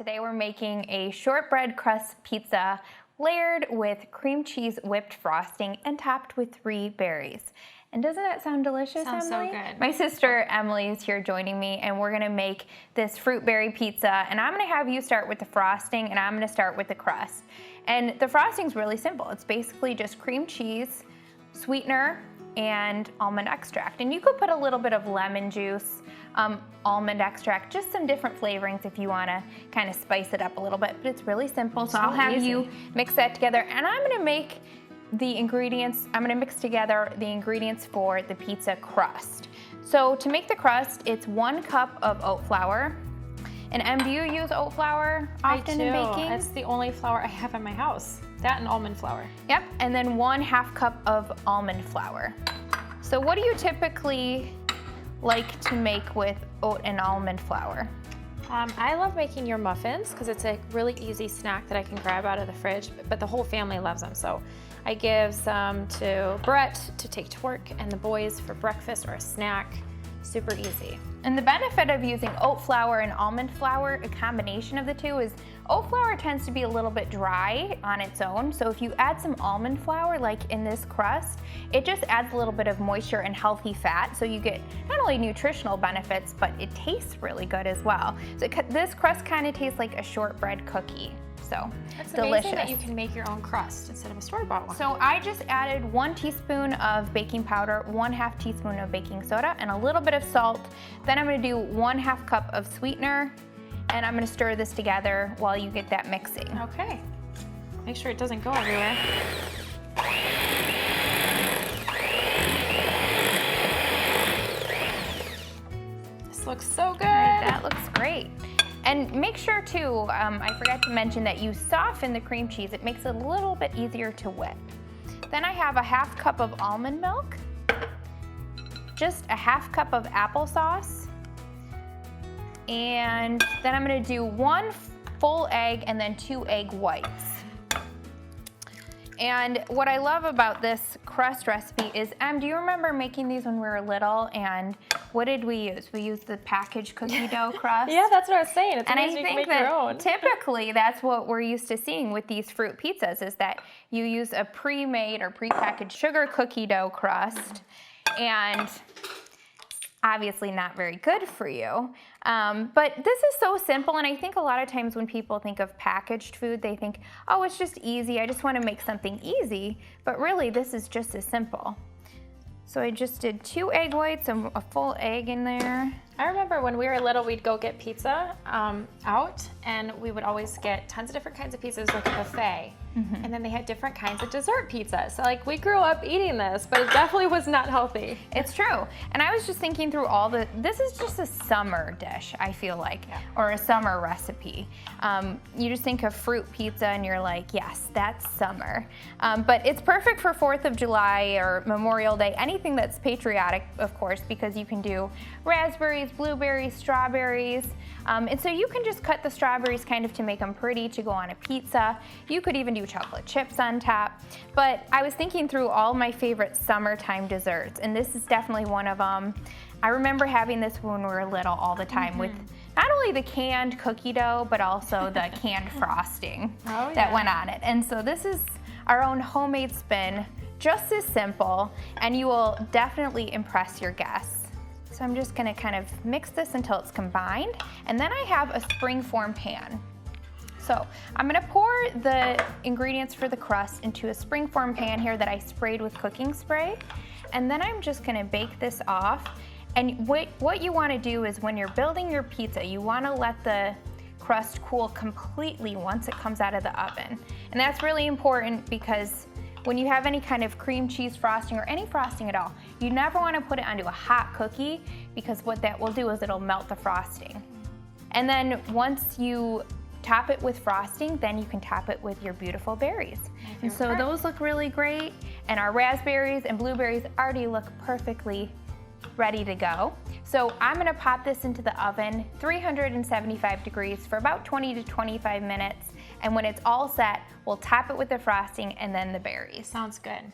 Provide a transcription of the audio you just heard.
Today we're making a shortbread crust pizza layered with cream cheese whipped frosting and topped with 3 berries. And doesn't that sound delicious, Sounds Emily? so good. My sister Emily is here joining me, and we're gonna make this fruit berry pizza. And I'm gonna have you start with the frosting, and I'm gonna start with the crust. And the frosting's really simple. It's basically just cream cheese, sweetener, and almond extract. And you could put a little bit of lemon juice, almond extract, just some different flavorings if you wanna kind of spice it up a little bit, but it's really simple. So I'll have you mix that together, and I'm gonna make the ingredients, I'm gonna mix together the ingredients for the pizza crust. So to make the crust, it's 1 cup of oat flour. And Em, do you use oat flour often in baking? That's the only flour I have in my house. That and almond flour. Yep, and then 1/2 cup of almond flour. So what do you typically like to make with oat and almond flour? I love making your muffins because it's a really easy snack that I can grab out of the fridge, but the whole family loves them. So I give some to Brett to take to work and the boys for breakfast or a snack. Super easy. And the benefit of using oat flour and almond flour, a combination of the two, is oat flour tends to be a little bit dry on its own. So if you add some almond flour, like in this crust, it just adds a little bit of moisture and healthy fat. So you get not only nutritional benefits, but it tastes really good as well. So this crust kind of tastes like a shortbread cookie. So It's delicious. amazing that you can make your own crust instead of a store-bought one. So I just added 1 teaspoon of baking powder, 1/2 teaspoon of baking soda, and a little bit of salt. Then I'm gonna do 1/2 cup of sweetener, and I'm gonna stir this together while you get that mixing. Okay. Make sure it doesn't go everywhere. This looks so good. Right, that looks great. And make sure too, I forgot to mention that you soften the cream cheese. It makes it a little bit easier to whip. Then I have 1/2 cup of almond milk, just 1/2 cup of applesauce, and then I'm gonna do 1 full egg and then 2 egg whites. And what I love about this crust recipe is, do you remember making these when we were little, and what did we use? We used the packaged cookie dough crust. Yeah, that's what I was saying. It's and I amazing you can think make your that own. typically that's what we're used to seeing with these fruit pizzas, is that you use a pre-made or pre-packaged sugar cookie dough crust, and obviously not very good for you. But this is so simple, and I think a lot of times when people think of packaged food, they think, oh, it's just easy, I just want to make something easy, but really this is just as simple. So I just did 2 egg whites and a full egg in there. I remember when we were little, we'd go get pizza out, and we would always get tons of different kinds of pizzas, like a buffet. And then they had different kinds of dessert pizzas. So like we grew up eating this, but it definitely was not healthy. It's true. And I was just thinking through this is just a summer dish, I feel like, or a summer recipe. You just think of fruit pizza and you're like, yes, that's summer. But it's perfect for 4th of July or Memorial Day, anything that's patriotic, of course, because you can do raspberries, blueberries, strawberries. And so you can just cut the strawberries kind of to make them pretty to go on a pizza. You could even do chocolate chips on top. But I was thinking through all my favorite summertime desserts, and this is definitely one of them. I remember having this when we were little all the time with not only the canned cookie dough, but also the canned frosting that went on it. And so this is our own homemade spin, just as simple, and you will definitely impress your guests. So I'm just gonna kind of mix this until it's combined, and then I have a springform pan. So I'm gonna pour the ingredients for the crust into a springform pan here that I sprayed with cooking spray, and then I'm just gonna bake this off. And what you wanna do is when you're building your pizza, you wanna let the crust cool completely once it comes out of the oven. And that's really important because when you have any kind of cream cheese frosting or any frosting at all, you never want to put it onto a hot cookie, because what that will do is it'll melt the frosting. And then once you top it with frosting, then you can top it with your beautiful berries. And so those look really great, and our raspberries and blueberries already look perfectly ready to go. So I'm gonna pop this into the oven, 375 degrees for about 20 to 25 minutes. And when it's all set, we'll top it with the frosting and then the berries. Sounds good.